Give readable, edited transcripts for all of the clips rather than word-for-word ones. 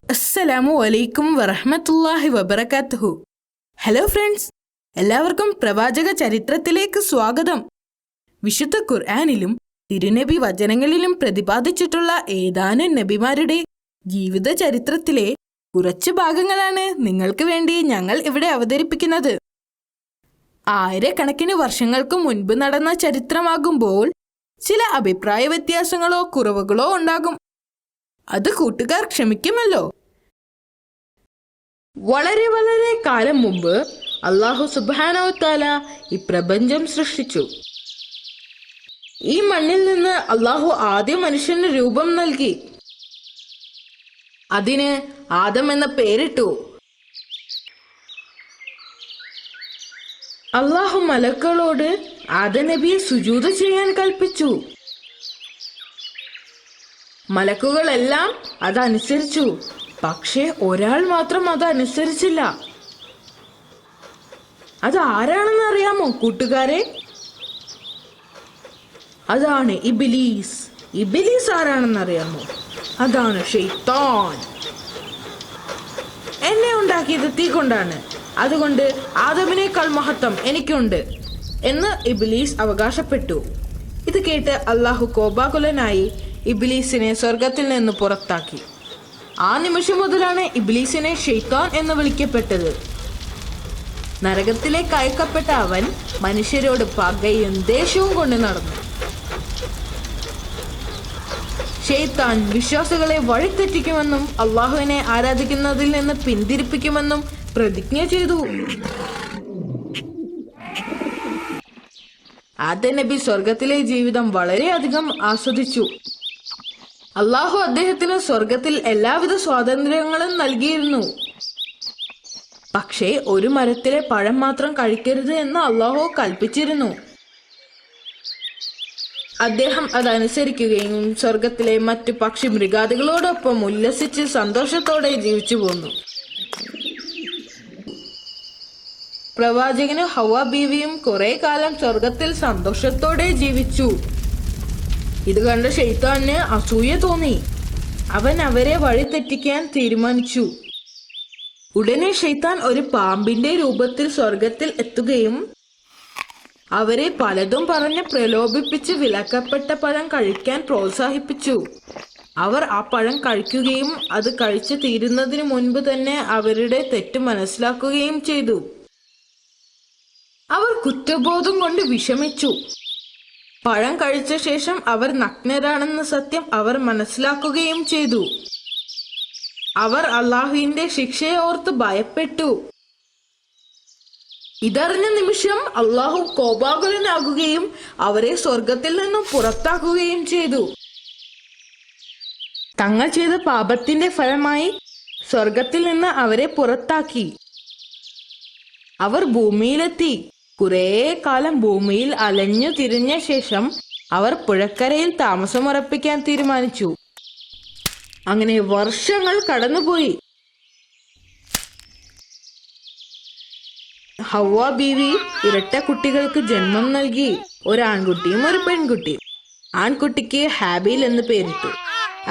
അസ്സലാമു അലൈക്കും വറഹ്മത്തുള്ളാഹി വബറകാതുഹു. ഹലോ ഫ്രണ്ട്സ്, എല്ലാവർക്കും പ്രവാചക ചരിത്രത്തിലേക്ക് സ്വാഗതം. വിശുദ്ധ ഖുർആനിലും തിരുനബി വചനങ്ങളിലും പ്രതിപാദിച്ചിട്ടുള്ള ഏതാനും നബിമാരുടെ ജീവിത ചരിത്രത്തിലെ കുറച്ച് ഭാഗങ്ങളാണ് നിങ്ങൾക്ക് വേണ്ടി ഞങ്ങൾ ഇവിടെ അവതരിപ്പിക്കുന്നത്. ആയിരക്കണക്കിന് വർഷങ്ങൾക്ക് മുൻപ് നടന്ന ചരിത്രമാകുമ്പോൾ ചില അഭിപ്രായ വ്യത്യാസങ്ങളോ കുറവുകളോ ഉണ്ടാകും. അത് കൂട്ടുകാർ ക്ഷമിക്കുമല്ലോ. വളരെ വളരെ കാലം മുമ്പ് അല്ലാഹു സുബ്ഹാനഹു വ തആല ഈ പ്രപഞ്ചം സൃഷ്ടിച്ചു. ഈ മണ്ണിൽ നിന്ന് അല്ലാഹു ആദ്യ മനുഷ്യന് രൂപം നൽകി. അതിന് ആദം എന്ന പേരിട്ടു. അല്ലാഹു മലക്കുകളോട് ആദം നബിയെ സുജൂദ് ചെയ്യാൻ കൽപ്പിച്ചു. മലക്കുകളെല്ലാം അതനുസരിച്ചു. പക്ഷേ ഒരാൾ മാത്രം അതനുസരിച്ചില്ല. അത് ആരാണെന്ന് അറിയാമോ കൂട്ടുകാരെ? അതാണ് ഇബ്ലീസ്. ഇബ്ലീസ് ആരാണെന്ന് അറിയാമോ? അതാണ് ശൈത്താൻ. എന്നെ ഉണ്ടാക്കിയത് തീ കൊണ്ടാണ്, അതുകൊണ്ട് ആദമിനേക്കാൾ മഹത്വം എനിക്കുണ്ട് എന്ന് ഇബ്ലീസ് അവകാശപ്പെട്ടു. ഇത് കേട്ട് അല്ലാഹു കോപാകുലനായി ഇബ്ലീസിനെ സ്വർഗത്തിൽ നിന്ന് പുറത്താക്കി. ആ നിമിഷം മുതലാണ് ഇബ്ലീസിനെ ശൈത്താൻ എന്ന് വിളിക്കപ്പെട്ടത്. നരകത്തിലേക്ക് അയക്കപ്പെട്ട അവൻ മനുഷ്യരോട് പകയും ദേഷ്യവും കൊണ്ട് നടന്നു. ശൈത്താൻ വിശ്വാസികളെ വഴിതെറ്റിക്കുമെന്നും അള്ളാഹുവിനെ ആരാധിക്കുന്നതിൽ നിന്ന് പിന്തിരിപ്പിക്കുമെന്നും പ്രതിജ്ഞ ചെയ്തു. ആദം നബി സ്വർഗത്തിലെ ജീവിതം വളരെയധികം ആസ്വദിച്ചു. അള്ളാഹു അദ്ദേഹത്തിന് സ്വർഗത്തിൽ എല്ലാവിധ സ്വാതന്ത്ര്യങ്ങളും നൽകിയിരുന്നു. പക്ഷേ ഒരു മരത്തിലെ പഴം മാത്രം കഴിക്കരുത് എന്ന് അള്ളാഹു കൽപ്പിച്ചിരുന്നു. അദ്ദേഹം അതനുസരിക്കുകയും സ്വർഗത്തിലെ മറ്റു പക്ഷി മൃഗാദികളോടൊപ്പം ഉല്ലസിച്ച് സന്തോഷത്തോടെ ജീവിച്ചു പോന്നു. പ്രവാചകനും ഹവ്വ ബീവിയും കുറെ കാലം സ്വർഗത്തിൽ സന്തോഷത്തോടെ ജീവിച്ചു. ഇത് കണ്ട ശൈത്താന് അസൂയ തോന്നി. അവൻ അവരെ വഴിതെറ്റിക്കാൻ തീരുമാനിച്ചു. ഉടനെ ശൈത്താൻ ഒരു പാമ്പിന്റെ രൂപത്തിൽ സ്വർഗത്തിൽ എത്തുകയും അവരെ പലതും പറഞ്ഞ് പ്രലോഭിപ്പിച്ച് വിലക്കപ്പെട്ട പഴം കഴിക്കാൻ പ്രോത്സാഹിപ്പിച്ചു. അവർ ആ പഴം കഴിക്കുകയും അത് കഴിച്ചു തീരുന്നതിന് മുൻപ് തന്നെ അവരുടെ തെറ്റ് മനസ്സിലാക്കുകയും ചെയ്തു. അവർ കുറ്റബോധം കൊണ്ട് വിഷമിച്ചു. പഴം കഴിച്ച ശേഷം അവർ നഗ്നരാണെന്ന സത്യം അവർ മനസ്സിലാക്കുകയും ചെയ്തു. അവർ അള്ളാഹുവിന്റെ ശിക്ഷയെ ഓർത്ത് ഭയപ്പെട്ടു. ഇതറിഞ്ഞ നിമിഷം അള്ളാഹു കോപാകുലനാകുകയും അവരെ സ്വർഗത്തിൽ നിന്നും പുറത്താക്കുകയും ചെയ്തു. തങ്ങൾ ചെയ്ത പാപത്തിന്റെ ഫലമായി സ്വർഗത്തിൽ നിന്ന് അവരെ പുറത്താക്കി. അവർ ഭൂമിയിലെത്തി. കുറേ കാലം ഭൂമിയിൽ അലഞ്ഞു തിരിഞ്ഞ ശേഷം അവർ പുഴക്കരയിൽ താമസമുറപ്പിക്കാൻ തീരുമാനിച്ചു. അങ്ങനെ വർഷങ്ങൾ കടന്നുപോയി. ഹവ്വ ബീവി ഇരട്ട കുട്ടികൾക്ക് ജന്മം നൽകി. ഒരു ആൺകുട്ടിയും ഒരു പെൺകുട്ടിയും. ആൺകുട്ടിക്ക് ഹാബീൽ എന്ന് പേരിട്ടു.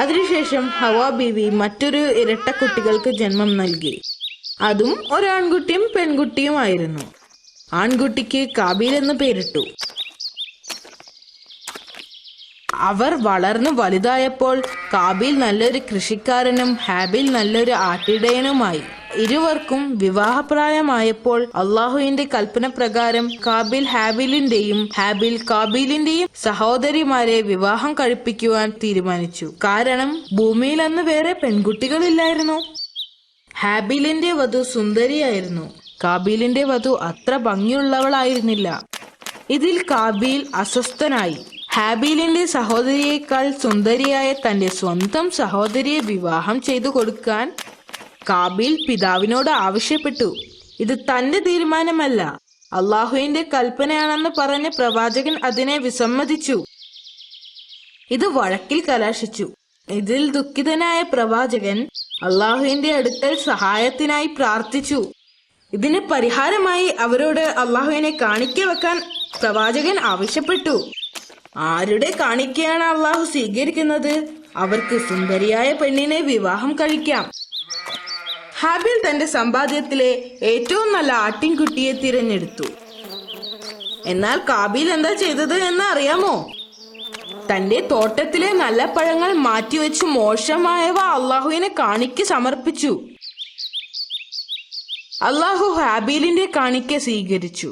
അതിനുശേഷം ഹവ്വ ബീവി മറ്റൊരു ഇരട്ട കുട്ടികൾക്ക് ജന്മം നൽകി. അതും ഒരു ആൺകുട്ടിയും പെൺകുട്ടിയുമായിരുന്നു. ആൺകുട്ടിക്ക് കാബീൽ എന്ന് പേരിട്ടു. അവർ വളർന്നു വലുതായപ്പോൾ കാബീൽ നല്ലൊരു കൃഷിക്കാരനും ഹാബീൽ നല്ലൊരു ആട്ടിടയനുമായി. ഇരുവർക്കും വിവാഹപ്രായമായപ്പോൾ അള്ളാഹുവിന്റെ കൽപ്പന പ്രകാരം കാബീൽ ഹാബീലിന്റെയും ഹാബീൽ കാബീലിന്റെയും സഹോദരിമാരെ വിവാഹം കഴിപ്പിക്കുവാൻ തീരുമാനിച്ചു. കാരണം ഭൂമിയിൽ അന്ന് വേറെ പെൺകുട്ടികളില്ലായിരുന്നു. ഹാബീലിന്റെ വധു സുന്ദരിയായിരുന്നു. കാബീലിന്റെ വധു അത്ര ഭംഗിയുള്ളവളായിരുന്നില്ല. ഇതിൽ കാബീൽ അസ്വസ്ഥനായി. ഹാബീലിന്റെ സഹോദരിയേക്കാൾ സുന്ദരിയായ തന്റെ സ്വന്തം സഹോദരിയെ വിവാഹം ചെയ്തു കൊടുക്കാൻ കാബീൽ പിതാവിനോട് ആവശ്യപ്പെട്ടു. ഇത് തന്റെ തീരുമാനമല്ല, അള്ളാഹുവിന്റെ കൽപ്പനയാണെന്ന് പറഞ്ഞ് പ്രവാചകൻ അതിനെ വിസമ്മതിച്ചു. ഇത് വഴക്കിൽ കലാശിച്ചു. ഇതിൽ ദുഃഖിതനായ പ്രവാചകൻ അള്ളാഹുവിന്റെ അടുക്കൽ സഹായത്തിനായി പ്രാർത്ഥിച്ചു. ഇതിന് പരിഹാരമായി അവരോട് അള്ളാഹുവിനെ കാണിക്ക വെക്കാൻ പ്രവാചകൻ ആവശ്യപ്പെട്ടു. ആരുടെ കാണിക്കയാണ് അള്ളാഹു സ്വീകരിക്കുന്നത്? അവർക്ക് സുന്ദരിയായ പെണ്ണിനെ വിവാഹം കഴിക്കാം. ഹാബിൽ തന്റെ സമ്പാദ്യത്തിലെ ഏറ്റവും നല്ല ആട്ടിൻകുട്ടിയെ തിരഞ്ഞെടുത്തു. എന്നാൽ കാബീൽ എന്താ ചെയ്തത് എന്ന് അറിയാമോ? തന്റെ തോട്ടത്തിലെ നല്ല പഴങ്ങൾ മാറ്റിവെച്ച് മോശമായവ അള്ളാഹുവിനെ കാണിക്ക സമർപ്പിച്ചു. അള്ളാഹു ഹാബീലിന്റെ കാണിക്ക സ്വീകരിച്ചു.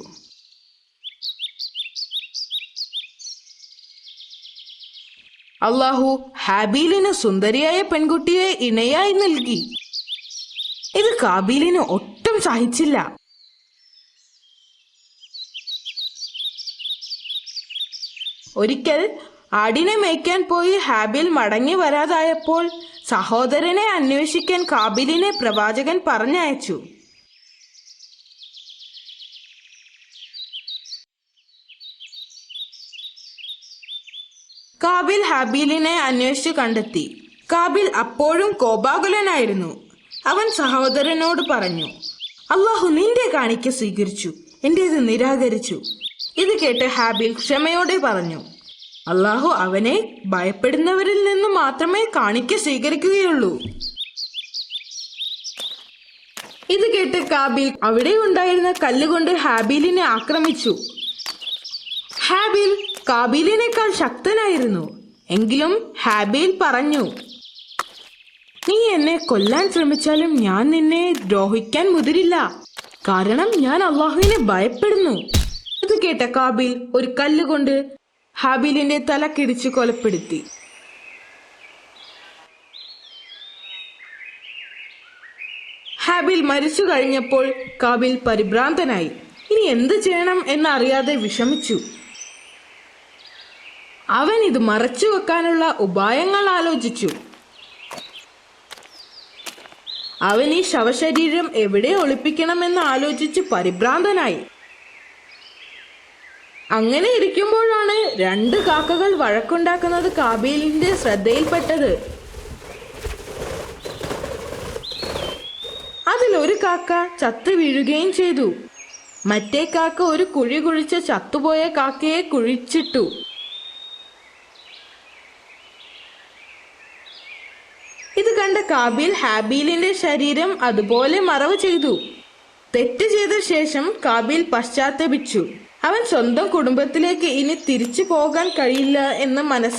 അള്ളാഹു ഹാബീലിന് സുന്ദരിയായ പെൺകുട്ടിയെ ഇണയായി നൽകി. ഇത് കാബീലിന് ഒട്ടും സഹിച്ചില്ല. ഒരിക്കൽ ആടിനെ മേയ്ക്കാൻ പോയി ഹാബീൽ മടങ്ങി വരാതായപ്പോൾ സഹോദരനെ അന്വേഷിക്കാൻ കാബീലിനെ പ്രവാചകൻ പറഞ്ഞയച്ചു. കാബീൽ ഹാബീലിനെ അന്വേഷിച്ച് കണ്ടെത്തി. കാബീൽ അപ്പോഴും കോപാകുലനായിരുന്നു. അവൻ സഹോദരനോട് പറഞ്ഞു, അള്ളാഹു നിന്റെ കാണിക്ക സ്വീകരിച്ചു, എന്റേത് നിരാകരിച്ചു. ഇത് കേട്ട് ഹാബീൽ ക്ഷമയോടെ പറഞ്ഞു, അള്ളാഹു അവനെ ഭയപ്പെടുന്നവരിൽ നിന്ന് മാത്രമേ കാണിക്ക സ്വീകരിക്കുകയുള്ളൂ. ഇത് കേട്ട് കാബീൽ അവിടെ ഉണ്ടായിരുന്ന കല്ലുകൊണ്ട് ഹാബീലിനെ ആക്രമിച്ചു. ഹാബീൽ കാബീലിനേക്കാൾ ശക്തനായിരുന്നു. എങ്കിലും ഹാബീൽ പറഞ്ഞു, നീ എന്നെ കൊല്ലാൻ ശ്രമിച്ചാലും ഞാൻ നിന്നെ ദ്രോഹിക്കാൻ മുതിരില്ല, കാരണം ഞാൻ അള്ളാഹുവിനെ ഭയപ്പെടുന്നു. ഇത് കേട്ട കാബീൽ ഒരു കല്ലുകൊണ്ട് ഹാബീലിന്റെ തലക്കിടിച്ച് കൊലപ്പെടുത്തി. ഹാബീൽ മരിച്ചു കഴിഞ്ഞപ്പോൾ കാബീൽ പരിഭ്രാന്തനായി. ഇനി എന്ത് ചെയ്യണം എന്നറിയാതെ വിഷമിച്ചു. അവൻ ഇത് മറച്ചു വെക്കാനുള്ള ഉപായങ്ങൾ ആലോചിച്ചു. അവൻ ഈ ശവശരീരം എവിടെ ഒളിപ്പിക്കണമെന്ന് ആലോചിച്ച് പരിഭ്രാന്തനായി. അങ്ങനെ ഇരിക്കുമ്പോഴാണ് 2 കാക്കകൾ വഴക്കുണ്ടാക്കുന്നത് കാബീലിന്റെ ശ്രദ്ധയിൽപ്പെട്ടത്. അതിലൊരു കാക്ക ചത്തു വീഴുകയും ചെയ്തു. മറ്റേ കാക്ക ഒരു കുഴി കുഴിച്ച് ചത്തുപോയ കാക്കയെ കുഴിച്ചിട്ടു. ഇത് കണ്ട കാബീൽ ഹാബീലിന്റെ ശരീരം അതുപോലെ മറവ് ചെയ്തു. തെറ്റ് ചെയ്ത ശേഷം കാബീൽ പശ്ചാത്തപിച്ചു. അവൻ സ്വന്തം കുടുംബത്തിലേക്ക് ഇനി തിരിച്ചു പോകാൻ കഴിയില്ല എന്ന് മനസ്സിൽ